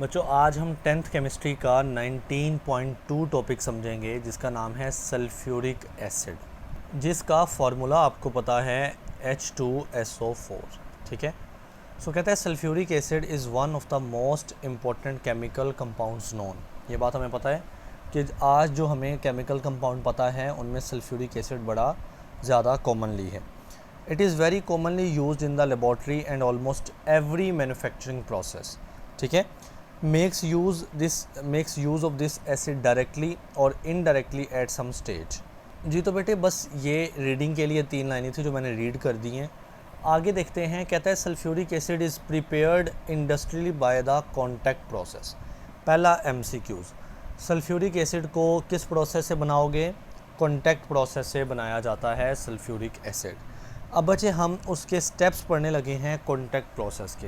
बच्चों आज हम 10th केमिस्ट्री का 19.2 टॉपिक समझेंगे जिसका नाम है सल्फ्यूरिक एसिड, जिसका फार्मूला आपको पता है H2SO4। ठीक है। कहता है sulphuric acid is one of the most important chemical compounds known. ये बात हमें पता है कि आज जो हमें केमिकल कंपाउंड पता है उनमें सल्फ्यूरिक एसिड बड़ा ज़्यादा कॉमनली है। It is very commonly used in the laboratory and almost every manufacturing process. ठीक है। makes use of this acid directly और indirectly at some stage। जी तो बेटे बस ये रीडिंग के लिए 3 लाइनें थी जो मैंने रीड कर दी हैं। आगे देखते हैं। कहता है sulphuric acid is prepared industrially by the contact process. पहला MCQs, सल्फ्यूरिक एसिड को किस प्रोसेस से बनाओगे? कॉन्टैक्ट प्रोसेस से बनाया जाता है सल्फ्यूरिक एसिड। अब बच्चे हम उसके स्टेप्स पढ़ने लगे हैं कॉन्टैक्ट प्रोसेस के।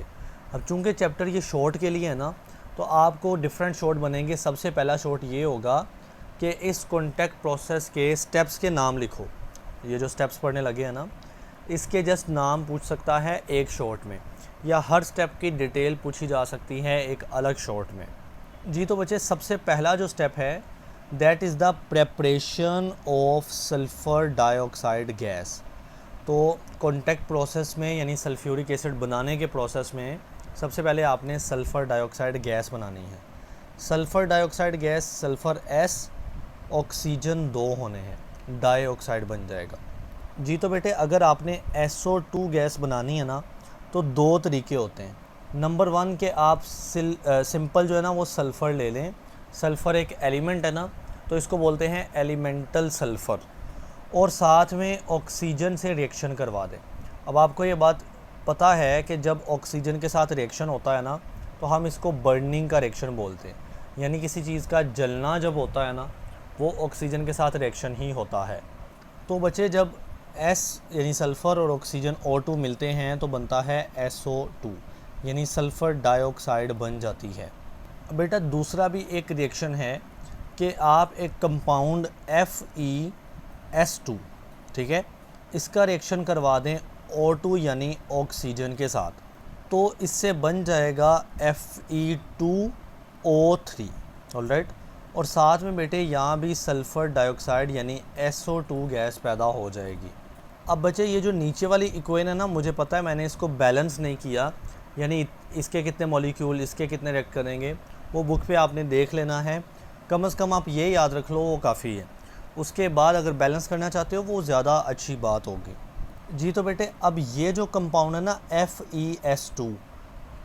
अब चूँकि चैप्टर ये शॉर्ट के लिए है ना, तो आपको डिफरेंट शॉर्ट बनेंगे। सबसे पहला शॉर्ट ये होगा कि इस कॉन्टैक्ट प्रोसेस के स्टेप्स के नाम लिखो। ये जो स्टेप्स पढ़ने लगे हैं ना, इसके जस्ट नाम पूछ सकता है एक शॉर्ट में, या हर स्टेप की डिटेल पूछी जा सकती है एक अलग शॉर्ट में। जी तो बच्चे सबसे पहला जो स्टेप है that is the preparation of sulphur dioxide gas. तो कॉन्टैक्ट प्रोसेस में यानी सल्फ्यूरिक एसिड बनाने के प्रोसेस में सबसे पहले आपने सल्फ़र डाइऑक्साइड गैस बनानी है। Sulphur dioxide gas sulphur S, oxygen 2 होने हैं, डाइऑक्साइड बन जाएगा। जी तो बेटे अगर आपने SO2 गैस बनानी है ना, तो 2 तरीके होते हैं। नंबर 1 के आप सिंपल जो है ना वो सल्फ़र ले लें। सल्फ़र एक एलिमेंट है ना, तो इसको बोलते हैं एलिमेंटल सल्फ़र, और साथ में ऑक्सीजन से रिएक्शन करवा दें। अब आपको ये बात पता है कि जब ऑक्सीजन के साथ रिएक्शन होता है ना, तो हम इसको बर्निंग का रिएक्शन बोलते हैं। यानी किसी चीज़ का जलना जब होता है ना, वो ऑक्सीजन के साथ रिएक्शन ही होता है। तो बच्चे जब S यानी सल्फ़र और ऑक्सीजन O2 मिलते हैं तो बनता है SO2 यानी सल्फ़र डाइऑक्साइड बन जाती है। बेटा दूसरा भी एक रिएक्शन है कि आप एक कंपाउंड FeS2, ठीक है, इसका रिएक्शन करवा दें O2 यानी ऑक्सीजन के साथ, तो इससे बन जाएगा Fe2O3। ऑलराइट। और साथ में बेटे यहाँ भी सल्फ़र डाइऑक्साइड यानी SO2 गैस पैदा हो जाएगी। अब बच्चे ये जो नीचे वाली इक्वेशन है ना, मुझे पता है मैंने इसको बैलेंस नहीं किया, यानी इसके कितने मॉलिक्यूल इसके कितने रिएक्ट करेंगे वो बुक पे आपने देख लेना है। कम से कम आप ये याद रख लो, वो काफ़ी है। उसके बाद अगर बैलेंस करना चाहते हो वो ज़्यादा अच्छी बात होगी। जी तो बेटे अब ये जो कंपाउंड है ना FeS2,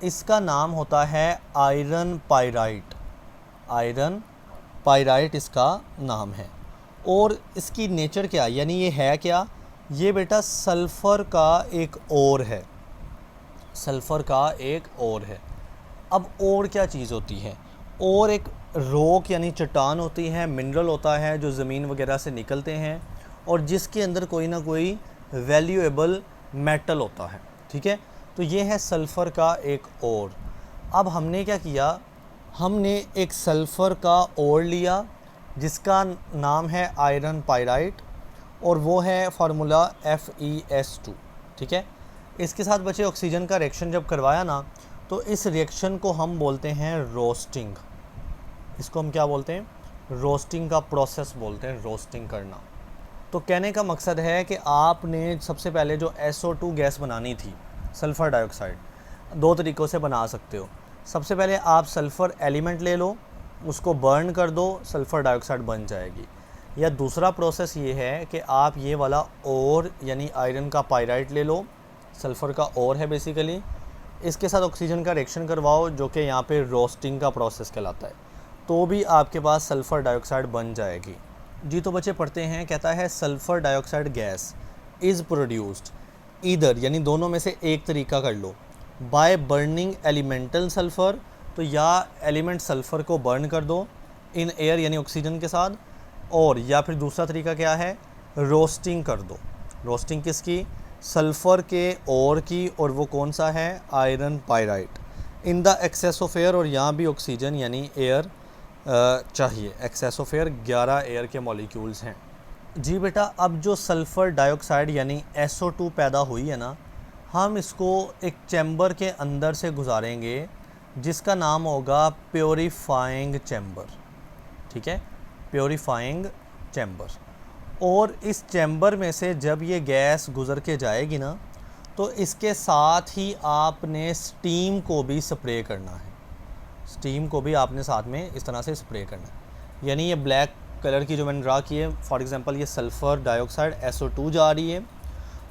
इसका नाम होता है आयरन पाइराइट। आयरन पाइराइट इसका नाम है। और इसकी नेचर क्या, यानी ये है क्या? ये बेटा सल्फ़र का एक और है। सल्फ़र का एक और है। अब और क्या चीज़ होती है? और एक रॉक यानी चट्टान होती है, मिनरल होता है जो ज़मीन वगैरह से निकलते हैं, और जिसके अंदर कोई ना कोई वैल्यूएबल मेटल होता है। ठीक है। तो ये है सल्फ़र का एक और। अब हमने क्या किया, हमने एक सल्फ़र का और लिया जिसका नाम है आयरन पाइराइट, और वो है फार्मूला FeS2। ठीक है। इसके साथ बचे ऑक्सीजन का रिएक्शन जब करवाया ना, तो इस रिएक्शन को हम बोलते हैं रोस्टिंग। इसको हम क्या बोलते हैं? रोस्टिंग का प्रोसेस बोलते हैं, रोस्टिंग करना। तो कहने का मकसद है कि आपने सबसे पहले जो SO2 गैस बनानी थी, सल्फ़र डाइऑक्साइड, 2 तरीक़ों से बना सकते हो। सबसे पहले आप सल्फ़र एलिमेंट ले लो, उसको बर्न कर दो, सल्फ़र डाइऑक्साइड बन जाएगी। या दूसरा प्रोसेस ये है कि आप ये वाला और यानी आयरन का पाइराइट ले लो, सल्फ़र का और है बेसिकली, इसके साथ ऑक्सीजन का रिएक्शन करवाओ जो कि यहाँ पे रोस्टिंग का प्रोसेस कहलाता है, तो भी आपके पास सल्फ़र डाइऑक्साइड बन जाएगी। जी तो बच्चे पढ़ते हैं। कहता है sulphur dioxide gas is produced either, यानी दोनों में से एक तरीका कर लो, बाय बर्निंग एलिमेंटल सल्फ़र, तो या एलिमेंट सल्फ़र को बर्न कर दो इन एयर यानी ऑक्सीजन के साथ, और या फिर दूसरा तरीका क्या है, रोस्टिंग कर दो। रोस्टिंग किसकी? सल्फ़र के और की, और वो कौन सा है? Iron pyrite, in the excess of air, और यहाँ भी ऑक्सीजन यानी एयर चाहिए। एक्सेस ऑफ एयर 11 एयर के मॉलिक्यूल्स हैं। जी बेटा अब जो सल्फ़र डाइऑक्साइड यानी SO2 पैदा हुई है ना, हम इसको एक चैम्बर के अंदर से गुजारेंगे जिसका नाम होगा प्योरीफाइंग चैम्बर। ठीक है, प्योरीफाइंग चैम्बर। और इस चैम्बर में से जब ये गैस गुज़र के जाएगी ना, तो इसके साथ ही आपने स्टीम को भी स्प्रे करना है। स्टीम को भी आपने साथ में इस तरह से स्प्रे करना है। यानी ये ब्लैक कलर की जो मैंने ड्रा की है, फॉर एग्जांपल ये सल्फ़र डाइऑक्साइड SO2 जा रही है,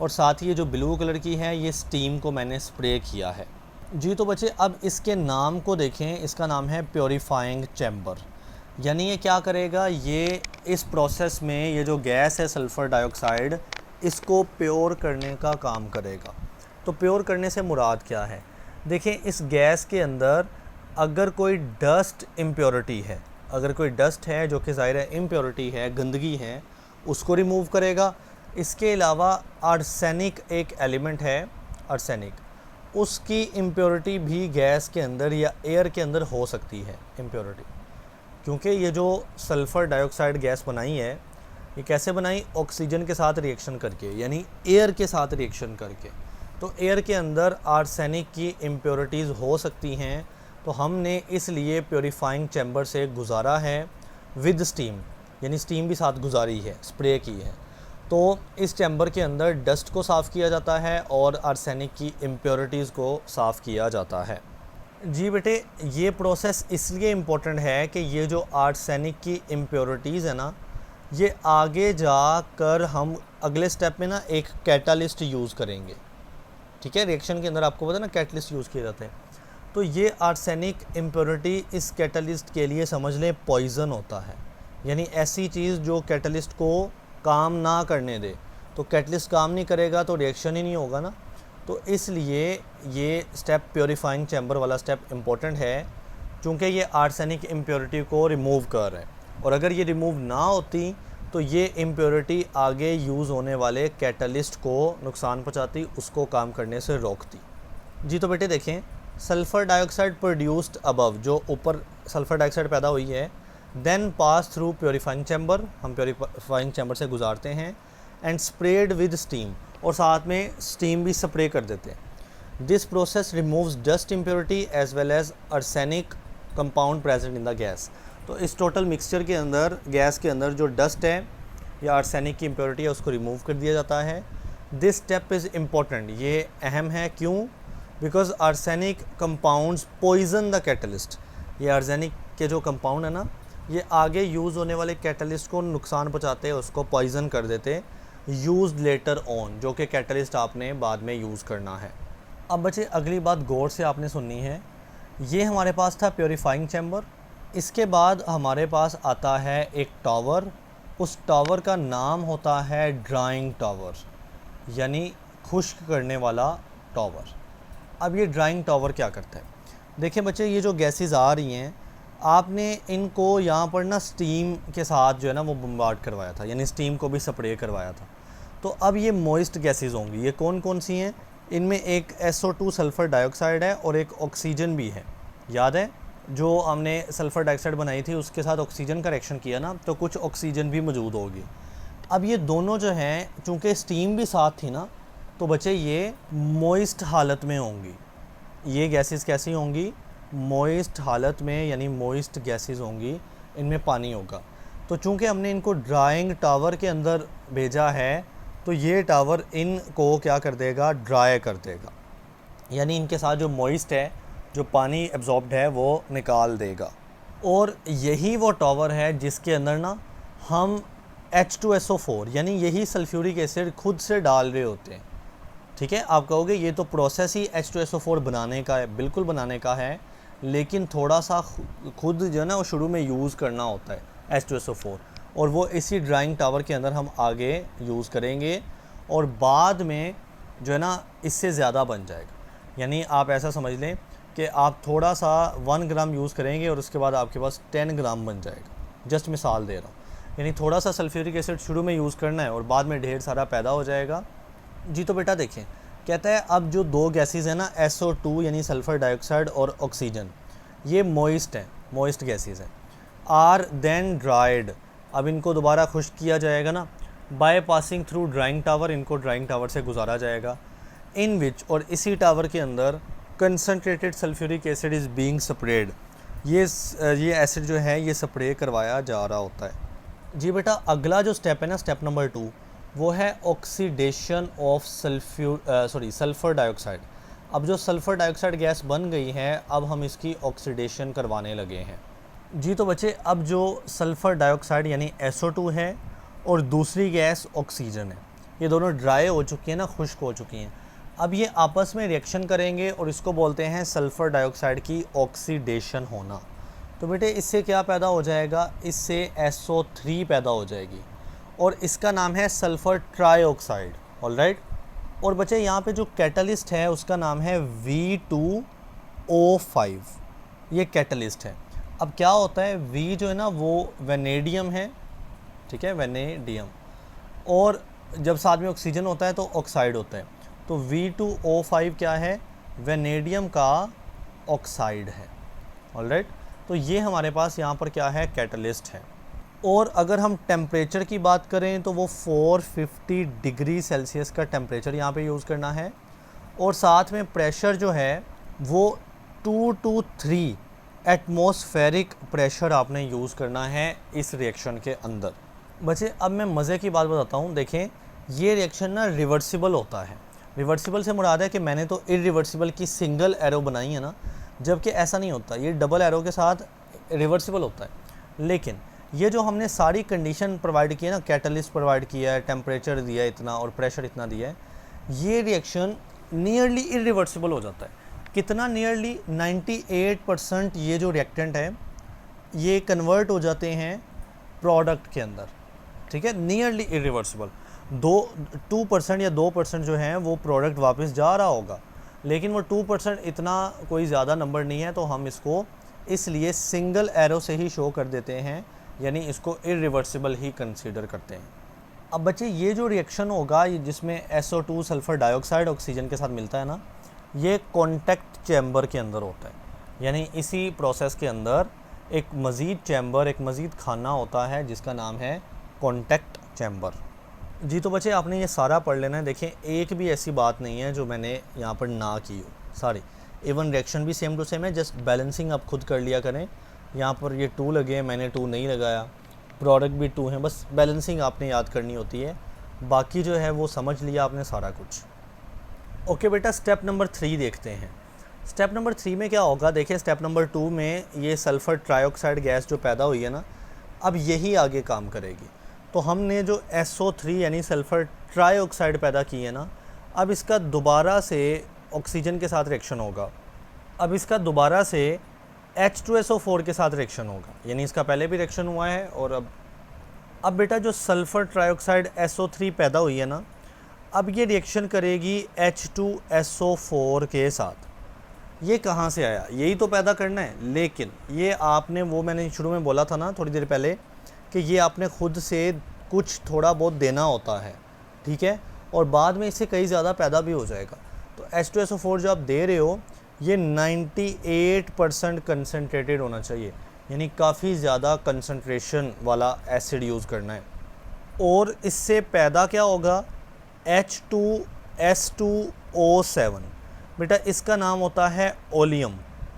और साथ ही ये जो ब्लू कलर की है ये स्टीम को मैंने स्प्रे किया है। जी तो बच्चे अब इसके नाम को देखें, इसका नाम है प्योरीफाइंग चैम्बर। यानी ये क्या करेगा, ये इस प्रोसेस में ये जो गैस है सल्फ़र डाइऑक्साइड, इसको प्योर करने का काम करेगा। तो प्योर करने से मुराद क्या है, देखें इस गैस के अंदर अगर कोई डस्ट इम्प्योरिटी है, अगर कोई डस्ट है जो कि ज़ाहिर है इम्प्योरिटी है, गंदगी है, उसको रिमूव करेगा। इसके अलावा आर्सेनिक एक एलिमेंट है, आर्सेनिक, उसकी इम्प्योरिटी भी गैस के अंदर या एयर के अंदर हो सकती है इम्प्योरिटी। क्योंकि ये जो सल्फ़र डाइऑक्साइड गैस बनाई है, ये कैसे बनाई, ऑक्सीजन के साथ रिएक्शन करके, यानी एयर के साथ रिएक्शन करके। तो एयर के अंदर आर्सेनिक की इम्प्योरिटीज़ हो सकती हैं, तो हमने इसलिए प्योरीफाइंग चैम्बर से गुजारा है विद स्टीम, यानी स्टीम भी साथ गुजारी है, स्प्रे की है। तो इस चैम्बर के अंदर डस्ट को साफ़ किया जाता है और आर्सेनिक की इम्प्योरिटीज़ को साफ़ किया जाता है। जी बेटे, ये प्रोसेस इसलिए इम्पोर्टेंट है कि ये जो आर्सेनिक की इम्प्योरिटीज़ है ना, ये आगे जाकर हम अगले स्टेप में ना एक कैटालिस्ट यूज़ करेंगे। ठीक है, रिएक्शन के अंदर आपको पता है ना कैटलिस्ट यूज़ किए जाते हैं। तो ये आर्सेनिक इम्प्योरिटी इस कैटलिस्ट के लिए समझ लें पॉइज़न होता है, यानी ऐसी चीज़ जो कैटलिस्ट को काम ना करने दे। तो कैटलिस्ट काम नहीं करेगा तो रिएक्शन ही नहीं होगा ना। तो इसलिए ये स्टेप प्योरीफाइंग चैम्बर वाला स्टेप इम्पोर्टेंट है, क्योंकि ये आर्सेनिक इम्प्योरिटी को रिमूव कर रहा है। और अगर ये रिमूव ना होती तो ये इम्प्योरिटी आगे यूज़ होने वाले कैटलिस्ट को नुकसान पहुँचाती, उसको काम करने से रोकती। जी तो बेटे देखें, सल्फ़र डाइऑक्साइड प्रोड्यूस्ड अबव, जो ऊपर सल्फ़र डाइऑक्साइड पैदा हुई है, then pass through purifying chamber, हम प्योरीफाइंग चैम्बर से गुजारते हैं, एंड स्प्रेड विद स्टीम, और साथ में स्टीम भी स्प्रे कर देते हैं। This process removes dust impurity as well as arsenic compound present in the gas. तो इस टोटल मिक्सचर के अंदर, गैस के अंदर जो डस्ट है या आर्सेनिक की इम्प्योरिटी है, उसको रिमूव कर दिया जाता है। दिस स्टेप इज़ इम्पॉर्टेंट, ये अहम है। क्यों? Because arsenic compounds poison the catalyst. ये आर्सेनिक के जो कंपाउंड है ना, ये आगे यूज़ होने वाले कैटलिस्ट को नुकसान पहुँचाते हैं, उसको पॉइजन कर देते, यूज़ लेटर ऑन, जो कि कैटलिस्ट आपने बाद में यूज़ करना है। अब बच्चे अगली बात गौर से आपने सुननी है। ये हमारे पास था प्योरीफाइंग चैम्बर। इसके बाद हमारे पास आता है एक टावर। उस टावर का नाम होता है ड्राइंग टावर, यानी खुश्क करने वाला टावर। अब ये ड्राइंग टावर क्या करता है? देखिए बच्चे, ये जो गैसेस आ रही हैं, आपने इनको यहाँ पर ना स्टीम के साथ जो है ना वो बम्बार्ड करवाया था, यानी स्टीम को भी स्प्रे करवाया था। तो अब ये मॉइस्ट गैसेस होंगी। ये कौन कौन सी हैं? इनमें एक SO2 सल्फ़र डाइऑक्साइड है और एक ऑक्सीजन भी है। याद है जो हमने सल्फ़र डाइऑक्साइड बनाई थी उसके साथ ऑक्सीजन का रिएक्शन किया ना, तो कुछ ऑक्सीजन भी मौजूद होगी। अब ये दोनों जो हैं, चूँकि स्टीम भी साथ थी ना, तो बच्चे ये मॉइस्ट हालत में होंगी। ये गैसेस कैसी होंगी? मॉइस्ट हालत में, यानी मॉइस्ट गैसेस होंगी, इनमें पानी होगा। तो चूँकि हमने इनको ड्राइंग टावर के अंदर भेजा है, तो ये टावर इनको क्या कर देगा? ड्राई कर देगा, यानी इनके साथ जो मॉइस्ट है, जो पानी एब्जॉर्ब्ड है, वो निकाल देगा। और यही वो टावर है जिसके अंदर ना हम H2SO4, यानी यही सल्फ्यूरिक एसिड खुद से डाल रहे होते हैं। ठीक है, आप कहोगे ये तो प्रोसेस ही H2SO4 बनाने का है। बिल्कुल बनाने का है, लेकिन थोड़ा सा खुद जो है ना वो शुरू में यूज़ करना होता है H2SO4, और वो इसी ड्राइंग टावर के अंदर हम आगे यूज़ करेंगे, और बाद में जो है ना इससे ज़्यादा बन जाएगा। यानी आप ऐसा समझ लें कि आप थोड़ा सा 1 ग्राम यूज़ करेंगे और उसके बाद आपके पास 10 ग्राम बन जाएगा। जस्ट मिसाल दे रहा हूँ, यानी थोड़ा सा सल्फ्यूरिक एसिड शुरू में यूज़ करना है और बाद में ढेर सारा पैदा हो जाएगा। जी तो बेटा देखें, कहता है अब जो दो गैसेस हैं ना, SO2 यानी सल्फ़र डाइऑक्साइड और ऑक्सीजन, ये मॉइस्ट हैं, मॉइस्ट गैसेस हैं। आर देन ड्राइड, अब इनको दोबारा खुश्क किया जाएगा ना, by passing through drawing tower, इनको ड्राइंग टावर से गुजारा जाएगा। इन विच, और इसी टावर के अंदर concentrated sulphuric acid is being spread. ये एसिड जो है ये स्प्रे करवाया जा रहा होता है। जी बेटा, अगला जो स्टेप है ना, स्टेप नंबर 2, वो है ऑक्सीडेशन ऑफ सल्फ़र डाइऑक्साइड। अब जो सल्फ़र डाइऑक्साइड गैस बन गई है, अब हम इसकी ऑक्सीडेशन करवाने लगे हैं। जी तो बच्चे, अब जो सल्फ़र डाइऑक्साइड यानी SO2 है और दूसरी गैस ऑक्सीजन है, ये दोनों ड्राई हो चुकी हैं ना, खुश्क हो चुकी हैं। अब ये आपस में रिएक्शन करेंगे और इसको बोलते हैं सल्फ़र डाइऑक्साइड की ऑक्सीडेशन होना। तो बेटे इससे क्या पैदा हो जाएगा, इससे SO3 पैदा हो जाएगी और इसका नाम है सल्फ़र ट्राइऑक्साइड। ऑलराइट। और बच्चे यहाँ पे जो कैटलिस्ट है उसका नाम है V2O5, ये कैटलिस्ट है। अब क्या होता है, V जो है ना वो वेनेडियम है, ठीक है, वेनेडियम, और जब साथ में ऑक्सीजन होता है तो ऑक्साइड होता है। तो V2O5 क्या है, वेनेडियम का ऑक्साइड है। ऑलराइट। तो ये हमारे पास यहाँ पर क्या है, कैटलिस्ट है। और अगर हम टेम्परेचर की बात करें तो वो 450 डिग्री सेल्सियस का टेम्परेचर यहाँ पे यूज़ करना है, और साथ में प्रेशर जो है वो 2 to 3 एटमॉस्फेरिक प्रेशर आपने यूज़ करना है इस रिएक्शन के अंदर। बच्चे अब मैं मज़े की बात बताता हूँ। देखें, ये रिएक्शन ना रिवर्सिबल होता है। रिवर्सिबल से मुराद है कि मैंने तो इरिवर्सिबल की सिंगल एरो बनाई है ना, जबकि ऐसा नहीं होता, ये डबल एरो के साथ रिवर्सिबल होता है। लेकिन ये जो हमने सारी कंडीशन प्रोवाइड की है ना, कैटलिस्ट प्रोवाइड किया है, टेम्परेचर दिया है इतना और प्रेशर इतना दिया है, ये रिएक्शन नियरली इरिवर्सिबल हो जाता है। कितना नियरली, 98% ये जो रिएक्टेंट है ये कन्वर्ट हो जाते हैं प्रोडक्ट के अंदर, ठीक है, नियरली इरिवर्सिबल। 2% या 2% जो है वो प्रोडक्ट वापस जा रहा होगा, लेकिन वो 2% इतना कोई ज़्यादा नंबर नहीं है, तो हम इसको इसलिए सिंगल एरो से ही शो कर देते हैं, यानी इसको इरिवर्सिबल ही कंसीडर करते हैं। अब बच्चे ये जो रिएक्शन होगा जिसमें SO2 सल्फ़र डाइऑक्साइड ऑक्सीजन के साथ मिलता है ना, ये कॉन्टैक्ट चैम्बर के अंदर होता है। यानी इसी प्रोसेस के अंदर एक मज़ीद चैम्बर, एक मज़ीद खाना होता है जिसका नाम है कॉन्टैक्ट चैम्बर। जी तो बच्चे आपने ये सारा पढ़ लेना है। देखें, एक भी ऐसी बात नहीं है जो मैंने यहाँ पर ना की हो, सारी। इवन रिएक्शन भी सेम टू सेम है, जस्ट बैलेंसिंग आप खुद कर लिया करें। यहाँ पर ये 2 लगे हैं, मैंने 2 नहीं लगाया, प्रोडक्ट भी 2 हैं, बस बैलेंसिंग आपने याद करनी होती है, बाकी जो है वो समझ लिया आपने सारा कुछ। ओके बेटा, स्टेप नंबर 3 देखते हैं। स्टेप नंबर 3 में क्या होगा, देखिए स्टेप नंबर 2 में ये सल्फ़र ट्राइऑक्साइड गैस जो पैदा हुई है ना, अब यही आगे काम करेगी। तो हमने जो SO3 यानी सल्फ़र ट्राइऑक्साइड पैदा की है ना, अब इसका दोबारा से ऑक्सीजन के साथ रिएक्शन होगा। अब इसका दोबारा से H2SO4 के साथ रिएक्शन होगा, यानी इसका पहले भी रिएक्शन हुआ है। और अब बेटा जो सल्फ़र ट्राइऑक्साइड SO3 पैदा हुई है ना, अब ये रिएक्शन करेगी H2SO4 के साथ। ये कहाँ से आया, यही तो पैदा करना है। लेकिन ये आपने, वो मैंने शुरू में बोला था ना थोड़ी देर पहले, कि ये आपने खुद से कुछ थोड़ा बहुत देना होता है, ठीक है, और बाद में इससे कई ज़्यादा पैदा भी हो जाएगा। तो H2SO4 जो आप दे रहे हो ये 98% कंसनट्रेटेड होना चाहिए, यानी काफ़ी ज़्यादा कंसनट्रेशन वाला एसिड यूज़ करना है। और इससे पैदा क्या होगा, H2S2O7। बेटा इसका नाम होता है ओलियम,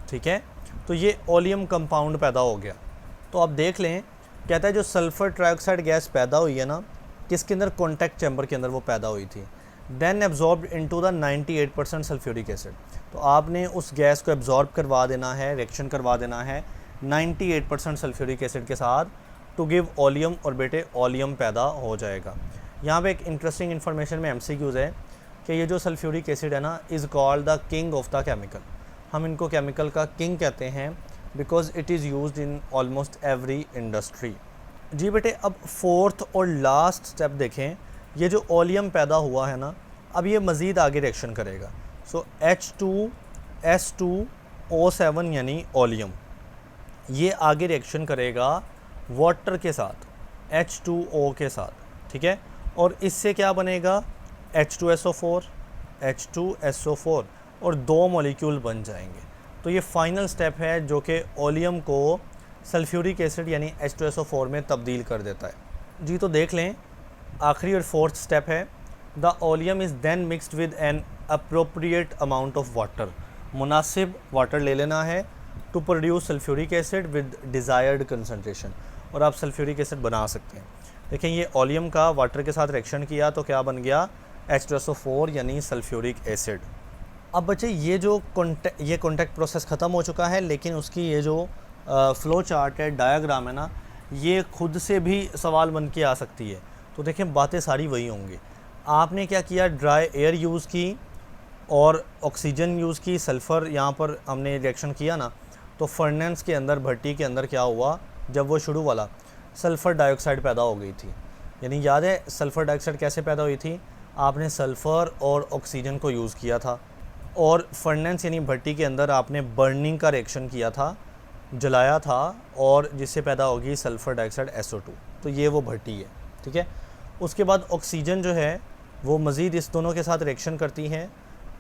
ठीक है। तो ये ओलियम कंपाउंड पैदा हो गया। तो आप देख लें, कहता है जो सल्फ़र ट्राइऑक्साइड गैस पैदा हुई है ना, किसके अंदर, कॉन्टैक्ट चैम्बर के अंदर वो पैदा हुई थी। Then absorbed into the 98% sulphuric acid. तो आपने उस गैस को एब्जॉर्ब करवा देना है, रिएक्शन करवा देना है 98% सल्फ्यूरिक एसिड के साथ, टू गिव ओलियम, और बेटे ओलियम पैदा हो जाएगा। यहाँ पे एक इंटरेस्टिंग इन्फॉर्मेशन में MCQs है कि ये जो सल्फ्यूरिक एसिड है ना, is called the king of the chemical. हम इनको केमिकल का किंग कहते हैं, because it is used in almost every industry. जी बेटे, अब 4th और लास्ट स्टेप देखें। ये जो ओलियम पैदा हुआ है ना, अब ये मज़ीद आगे रिएक्शन करेगा। सो H2S2O7 यानी ओलियम, ये आगे रिएक्शन करेगा वाटर के साथ, H2O के साथ, ठीक है। और इससे क्या बनेगा, H2SO4 और 2 मॉलिक्यूल बन जाएंगे। तो ये फाइनल स्टेप है जो कि ओलियम को सल्फ्यूरिक एसिड यानी H2SO4 में तब्दील कर देता है। जी तो देख लें, आखिरी और 4th स्टेप है, the oleum is then mixed with an appropriate amount of water. मुनासिब वाटर ले लेना है to produce sulphuric acid with desired concentration, और आप सल्फ्यूरिक एसिड बना सकते हैं। देखें ये ओलियम का वाटर के साथ रिएक्शन किया तो क्या बन गया, H2SO4 यानी सल्फ्यूरिक एसिड। अब बच्चे ये जो कॉन्टैक्ट प्रोसेस ख़त्म हो चुका है, लेकिन उसकी ये जो फ़्लो चार्ट है, डायग्राम है ना, ये खुद से भी सवाल बन के आ सकती है। तो देखें बातें सारी वही होंगी। आपने क्या किया, ड्राई एयर यूज़ की और ऑक्सीजन यूज़ की, सल्फ़र यहाँ पर हमने रिएक्शन किया ना, तो फर्नेंस के अंदर, भट्टी के अंदर क्या हुआ, जब वो शुरू वाला सल्फ़र डाइऑक्साइड पैदा हो गई थी। यानी याद है सल्फ़र डाइऑक्साइड कैसे पैदा हुई थी, आपने सल्फ़र और ऑक्सीजन को यूज़ किया था और फर्नेंस यानी भट्टी के अंदर आपने बर्निंग का रिएक्शन किया था, जलाया था, और जिससे पैदा होगी सल्फ़र डाइऑक्साइड SO2। तो ये वो भट्टी है, ठीक है। उसके बाद ऑक्सीजन जो है वो मज़ीद इस दोनों के साथ रिएक्शन करती है,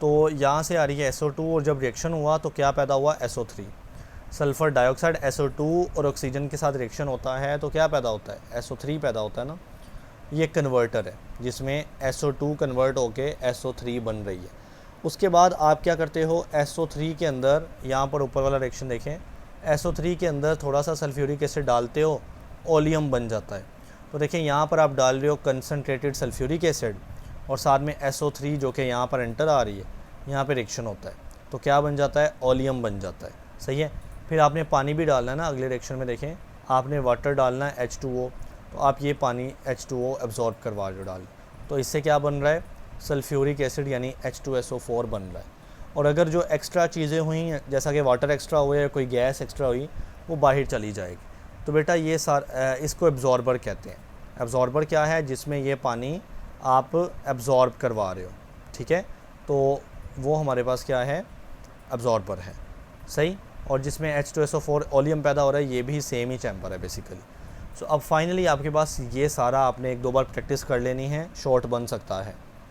तो यहाँ से आ रही है SO2, और जब रिएक्शन हुआ तो क्या पैदा हुआ, SO3। सल्फ़र डाइऑक्साइड SO2 और ऑक्सीजन के साथ रिएक्शन होता है तो क्या पैदा होता है, SO3 पैदा होता है ना। ये कन्वर्टर है जिसमें SO2 कन्वर्ट होके SO3 बन रही है। उसके बाद आप क्या करते हो, SO3 के अंदर, यहाँ पर ऊपर वाला रिएक्शन देखें, SO3 के अंदर थोड़ा सा सल्फ्यूरिक एसिड डालते हो, ओलियम बन जाता है। तो देखें यहाँ पर आप डाल रहे हो कंसनट्रेटेड सल्फ्यूरिक एसिड, और साथ में SO3 जो कि यहाँ पर एंटर आ रही है, यहाँ पे रिएक्शन होता है तो क्या बन जाता है, ओलियम बन जाता है, सही है। फिर आपने पानी भी डालना है ना, अगले रिएक्शन में देखें आपने वाटर डालना है H2O, तो आप ये पानी H2O एब्जॉर्ब करवा रहे हो डाल, तो इससे क्या बन रहा है, सल्फ्यूरिक एसिड यानी H2SO4 बन रहा है। और अगर जो एक्स्ट्रा चीज़ें हुई, जैसा कि वाटर एक्स्ट्रा हुए या कोई गैस एक्स्ट्रा हुई, वो बाहर चली जाएगी। तो बेटा ये इसको एब्जॉर्बर कहते हैं। एब्जॉर्बर क्या है, जिसमें ये पानी आप एब्जॉर्ब करवा रहे हो, ठीक है, तो वो हमारे पास क्या है, एब्जॉर्बर है, सही। और जिसमें H2SO4 ओलियम पैदा हो रहा है, ये भी सेम ही चैम्बर है बेसिकली। सो अब फाइनली आपके पास ये सारा आपने 1-2 बार प्रैक्टिस कर लेनी है, शॉर्ट बन सकता है।